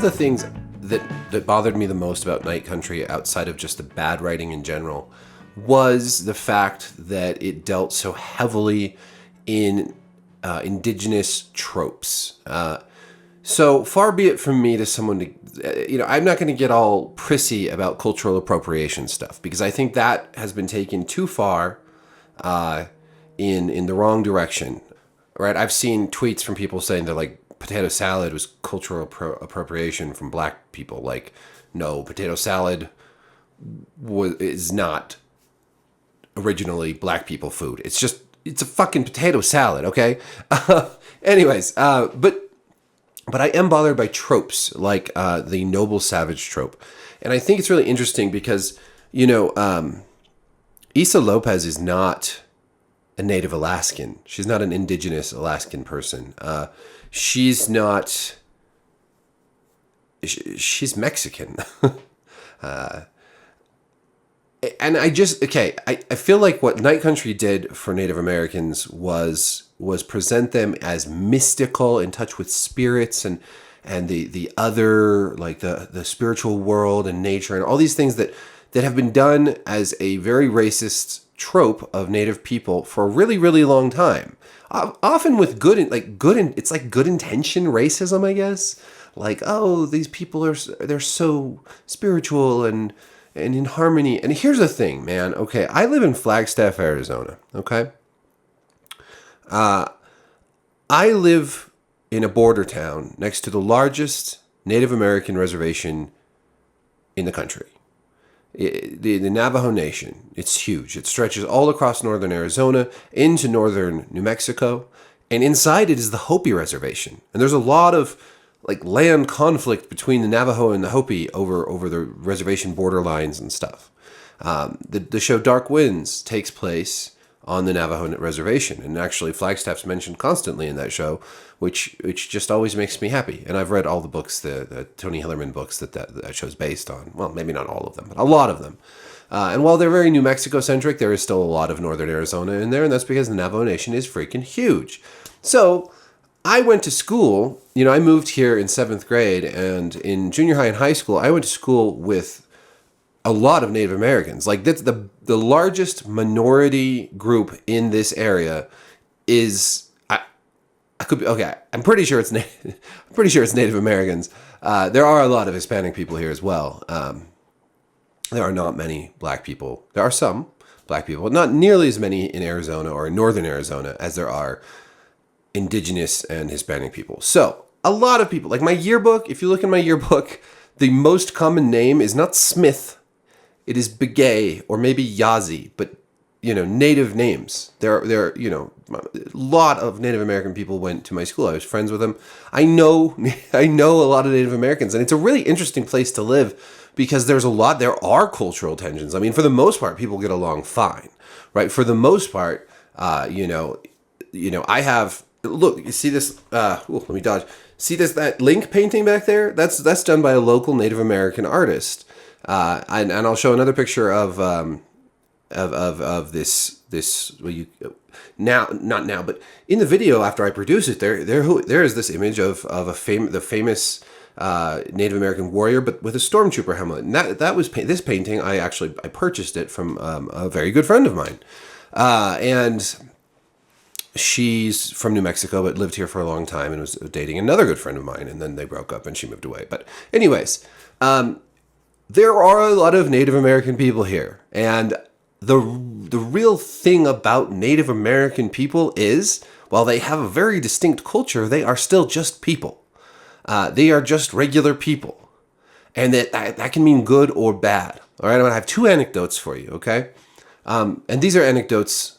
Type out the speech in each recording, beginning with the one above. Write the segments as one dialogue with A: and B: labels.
A: the things that bothered me the most about Night Country, outside of just the bad writing in general, was the fact that it dealt so heavily in indigenous tropes. So far be it from me to someone to, I'm not going to get all prissy about cultural appropriation stuff, because I think that has been taken too far in the wrong direction. Right? I've seen tweets from people saying that, like, potato salad was cultural appropriation from black people. Like, no, potato salad is not originally black people food. It's a fucking potato salad, okay? But I am bothered by tropes, like the noble savage trope. And I think it's really interesting because, Issa Lopez is not a native Alaskan. She's not an indigenous Alaskan person. She's Mexican. And I feel like what Night Country did for Native Americans was present them as mystical, in touch with spirits and the other, like the spiritual world and nature and all these things that have been done as a very racist trope of Native people for a really, really long time. Often with good intention racism, I guess. Like, oh, these people they're so spiritual and in harmony. And here's the thing, man. Okay, I live in Flagstaff, Arizona. Okay, I live in a border town next to the largest Native American reservation in the country. The Navajo Nation. It's huge. It stretches all across northern Arizona into northern New Mexico, and inside it is the Hopi Reservation. And there's a lot of land conflict between the Navajo and the Hopi over the reservation borderlines and stuff. The show Dark Winds takes place on the Navajo Reservation, and actually Flagstaff's mentioned constantly in that show, which just always makes me happy. And I've read all the books, the Tony Hillerman books that show's based on. Well, maybe not all of them, but a lot of them. And while they're very New Mexico centric, there is still a lot of northern Arizona in there, and that's because the Navajo Nation is freaking huge. So I went to school. I moved here in 7th grade, and in junior high and high school, I went to school with a lot of Native Americans. Like, that's the largest minority group in this area is, I could be, okay, I'm pretty sure it's Native Americans. There are a lot of Hispanic people here as well. There are not many black people. There are some black people, but not nearly as many in Arizona or in northern Arizona as there are indigenous and Hispanic people. So a lot of people, like my yearbook, if you look in my yearbook, the most common name is not Smith. It is Begay or maybe Yazi, but native names. There a lot of Native American people went to my school. I was friends with them. I know a lot of Native Americans, and it's a really interesting place to live because there are cultural tensions. I mean, for the most part, people get along fine, right? For the most part, I have, look, you see this, let me dodge. See that Link painting back there? That's done by a local Native American artist. And I'll show another picture of this. Well, not now, but in the video after I produce it, there is this image of the famous Native American warrior, but with a stormtrooper helmet. And that was this painting. I purchased it from a very good friend of mine, and she's from New Mexico but lived here for a long time and was dating another good friend of mine, and then they broke up and she moved away. But anyways. There are a lot of Native American people here, and the real thing about Native American people is, while they have a very distinct culture, they are still just people. They are just regular people, and that can mean good or bad. All right, I'm gonna have 2 anecdotes for you, okay? And these are anecdotes.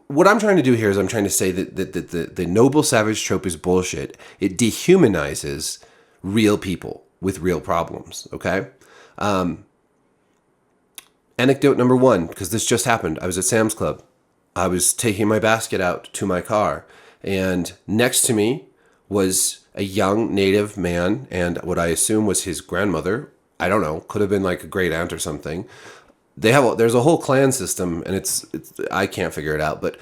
A: What I'm trying to do here is I'm trying to say that the noble savage trope is bullshit. It dehumanizes real people with real problems, okay? Anecdote number 1, because this just happened. I was at Sam's Club. I was taking my basket out to my car, and next to me was a young Native man, and what I assume was his grandmother. I don't know, could have been like a great aunt or something. There's a whole clan system, and it's I can't figure it out, but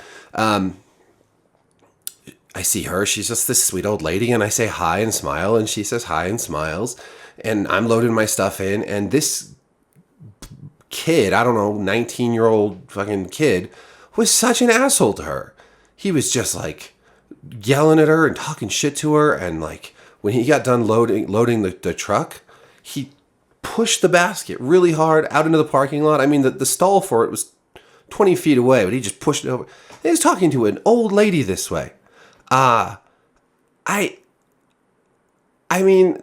A: I see her. She's just this sweet old lady, and I say hi and smile, and she says hi and smiles, and I'm loading my stuff in, and this kid, I don't know, 19-year-old fucking kid, was such an asshole to her. He was just like yelling at her and talking shit to her, and like when he got done loading the truck, he pushed the basket really hard out into the parking lot. I mean, the stall for it was 20 feet away, but he just pushed it over. He was talking to an old lady this way. I mean,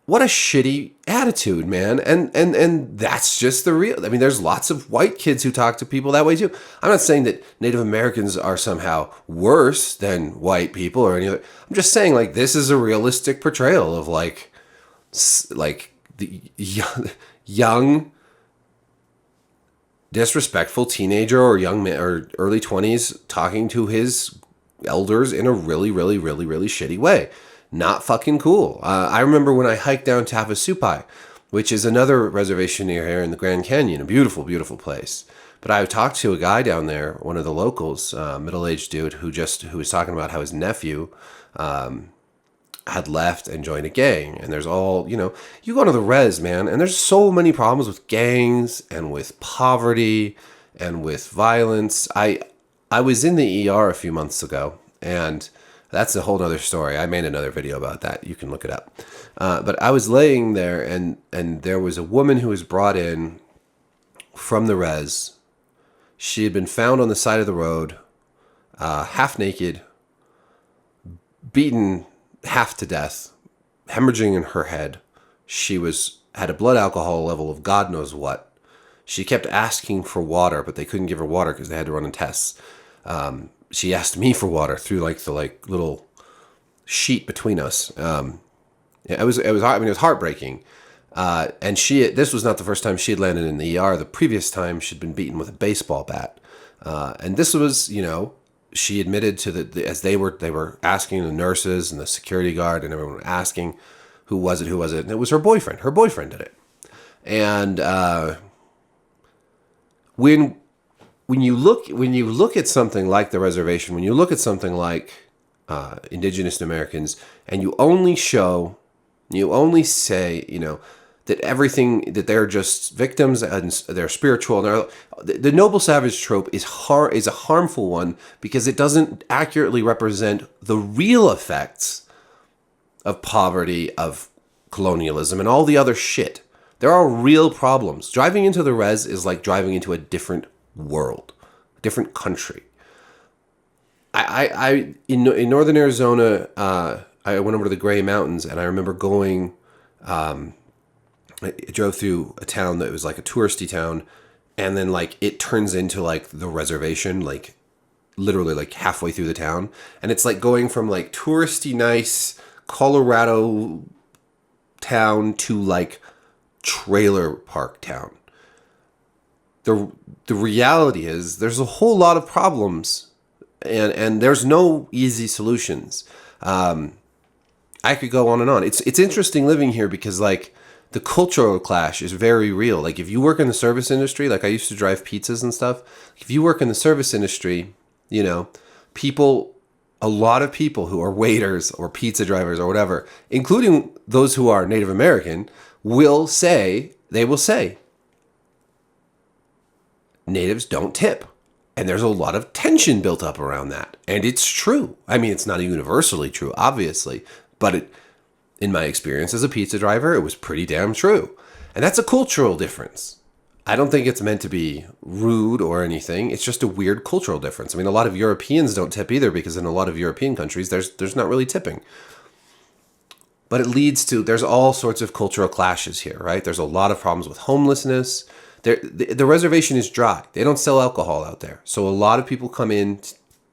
A: what a shitty attitude, man. And that's just the real. I mean, there's lots of white kids who talk to people that way too. I'm not saying that Native Americans are somehow worse than white people or any other. I'm just saying, like, this is a realistic portrayal of like the young disrespectful teenager or young man or early 20s talking to his elders in a really, really, really, really shitty way. Not fucking cool. I remember when I hiked down Tavasupai, which is another reservation near here in the Grand Canyon, a beautiful, beautiful place. But I talked to a guy down there, one of the locals, middle-aged dude, who was talking about how his nephew had left and joined a gang. And there's all, you go to the res, man, and there's so many problems with gangs and with poverty and with violence. I was in the ER a few months ago, and that's a whole other story. I made another video about that. You can look it up. But I was laying there, and there was a woman who was brought in from the res. She had been found on the side of the road, half naked, beaten half to death, hemorrhaging in her head. She had a blood alcohol level of God knows what. She kept asking for water, but they couldn't give her water because they had to run in tests. She asked me for water through the little sheet between us. It was heartbreaking. And this was not the first time she had landed in the ER. The previous time she'd been beaten with a baseball bat. And this was, she admitted to as they were asking the nurses and the security guard and everyone asking who was it, and it was her boyfriend. Her boyfriend did it. And when you look at something like the reservation, when you look at something like indigenous Americans, and you only say, that everything, that they're just victims and they're spiritual, and the noble savage trope is a harmful one because it doesn't accurately represent the real effects of poverty, of colonialism, and all the other shit. There are real problems. Driving into the res is like driving into a different world, a different country. In northern Arizona, I went over to the Gray Mountains, and I remember going. I drove through a town that was like a touristy town, and then it turns into the reservation, literally halfway through the town, and it's going from touristy nice Colorado town to trailer park town. The reality is there's a whole lot of problems, and there's no easy solutions. I could go on and on. It's interesting living here because the cultural clash is very real. If you work in the service industry, I used to drive pizzas and stuff. If you work in the service industry, a lot of people who are waiters or pizza drivers or whatever, including those who are Native American, will say, natives don't tip. And there's a lot of tension built up around that. And it's true. I mean, it's not universally true, obviously, but in my experience as a pizza driver, it was pretty damn true. And that's a cultural difference. I don't think it's meant to be rude or anything. It's just a weird cultural difference. I mean, a lot of Europeans don't tip either because in a lot of European countries, there's not really tipping. But it leads to, there's all sorts of cultural clashes here, right? There's a lot of problems with homelessness. The reservation is dry. They don't sell alcohol out there. So a lot of people come in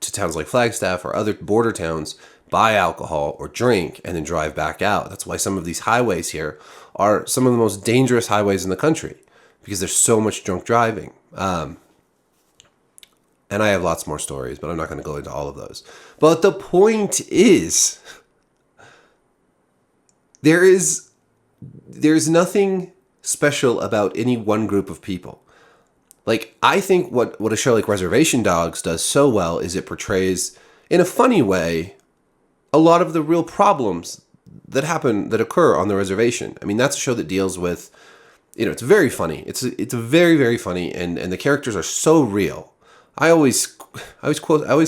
A: to towns like Flagstaff or other border towns, buy alcohol or drink, and then drive back out. That's why some of these highways here are some of the most dangerous highways in the country, because there's so much drunk driving. And I have lots more stories, but I'm not going to go into all of those. But the point is, there's nothing special about any one group of people. I think what a show like Reservation Dogs does so well is it portrays, in a funny way, a lot of the real problems that occur on the reservation. I mean, that's a show that deals with, it's very funny. It's very, very funny, and the characters are so real. I always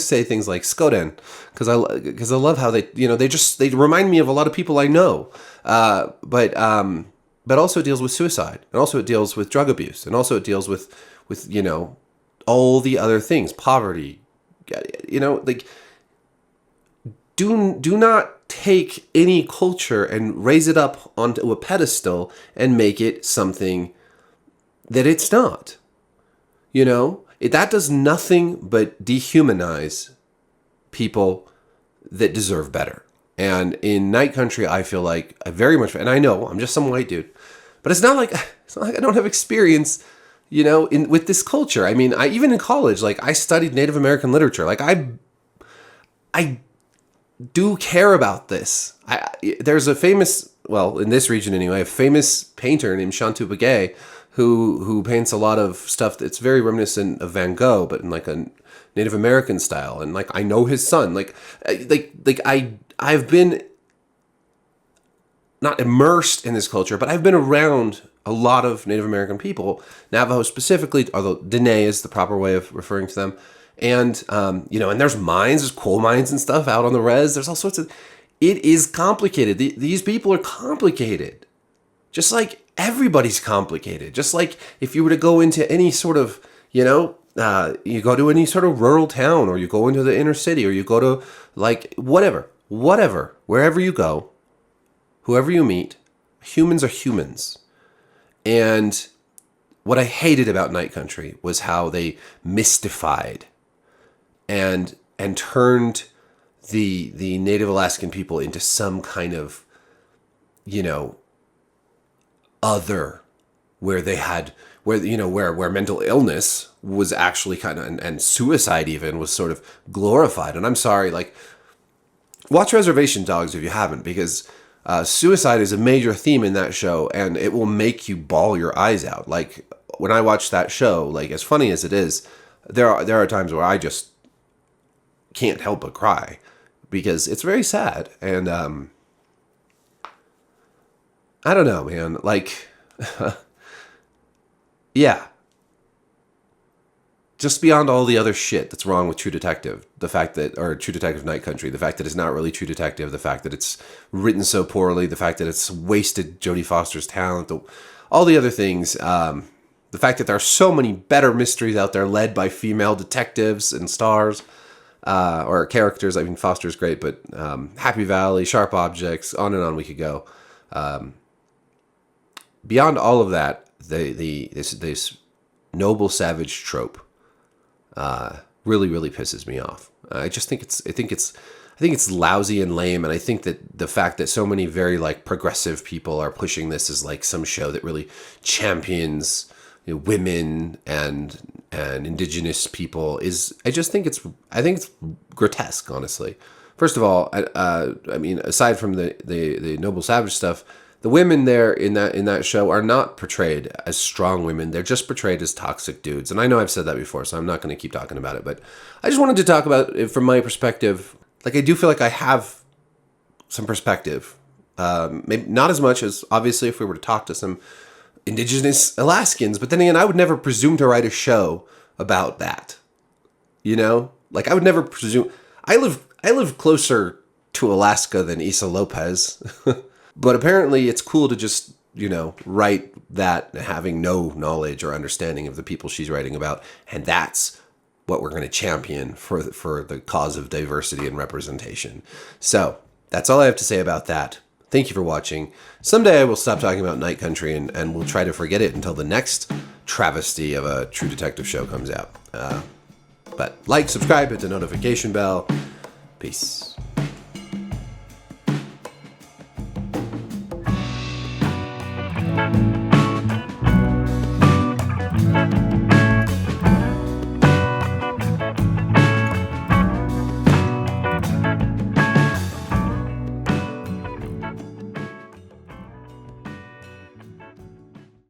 A: say things like "Skoden" because I love how they remind me of a lot of people I know. But also it deals with suicide, and also it deals with drug abuse, and also it deals with all the other things, poverty. Do not take any culture and raise it up onto a pedestal and make it something that it's not. That does nothing but dehumanize people that deserve better. And in Night Country, I feel like I very much, and I know I'm just some white dude, but it's not like I don't have experience, with this culture. I mean, even in college, like I studied Native American literature. Like I do care about this. There's a famous, well, in this region anyway, a famous painter named Shantu Begay who paints a lot of stuff that's very reminiscent of Van Gogh, but in like a Native American style. And like I know his son. I've been not immersed in this culture, but I've been around a lot of Native American people, Navajo specifically, although Dene is the proper way of referring to them. And, and there's coal mines and stuff out on the res. There's all sorts of, it is complicated. These people are complicated. Just like everybody's complicated. Just like if you were to go into any sort of, you go to any sort of rural town, or you go into the inner city, or you go to like whatever, wherever you go, whoever you meet, humans are humans. And what I hated about Night Country was how they mystified and turned the Native Alaskan people into some kind of, other, where mental illness was actually kind of, and suicide even was sort of glorified. And I'm sorry, like, watch Reservation Dogs if you haven't, because suicide is a major theme in that show, and it will make you bawl your eyes out. Like, when I watch that show, like, as funny as it is, there are times where I just can't help but cry, because it's very sad. And I don't know, man. Like, yeah. Just beyond all the other shit that's wrong with True Detective, True Detective Night Country, the fact that it's not really True Detective, the fact that it's written so poorly, the fact that it's wasted Jodie Foster's talent, all the other things, the fact that there are so many better mysteries out there led by female detectives and stars, or characters. I mean, Foster's great, but Happy Valley, Sharp Objects, on and on we could go. Beyond all of that, this noble savage trope really, really pisses me off. I think it's lousy and lame, and I think that the fact that so many very like progressive people are pushing this as like some show that really champions women and indigenous people I think it's grotesque, honestly. First of all, I mean, aside from the noble savage stuff, the women there in that show are not portrayed as strong women. They're just portrayed as toxic dudes. And I know I've said that before, so I'm not going to keep talking about it. But I just wanted to talk about it from my perspective. Like, I do feel like I have some perspective. Maybe not as much as, obviously, if we were to talk to some indigenous Alaskans. But then again, I would never presume to write a show about that. Like, I would never presume. I live closer to Alaska than Issa Lopez. But apparently it's cool to just, write that having no knowledge or understanding of the people she's writing about. And that's what we're going to champion for the cause of diversity and representation. So that's all I have to say about that. Thank you for watching. Someday I will stop talking about Night Country and we'll try to forget it until the next travesty of a True Detective show comes out. But like, subscribe, hit the notification bell. Peace.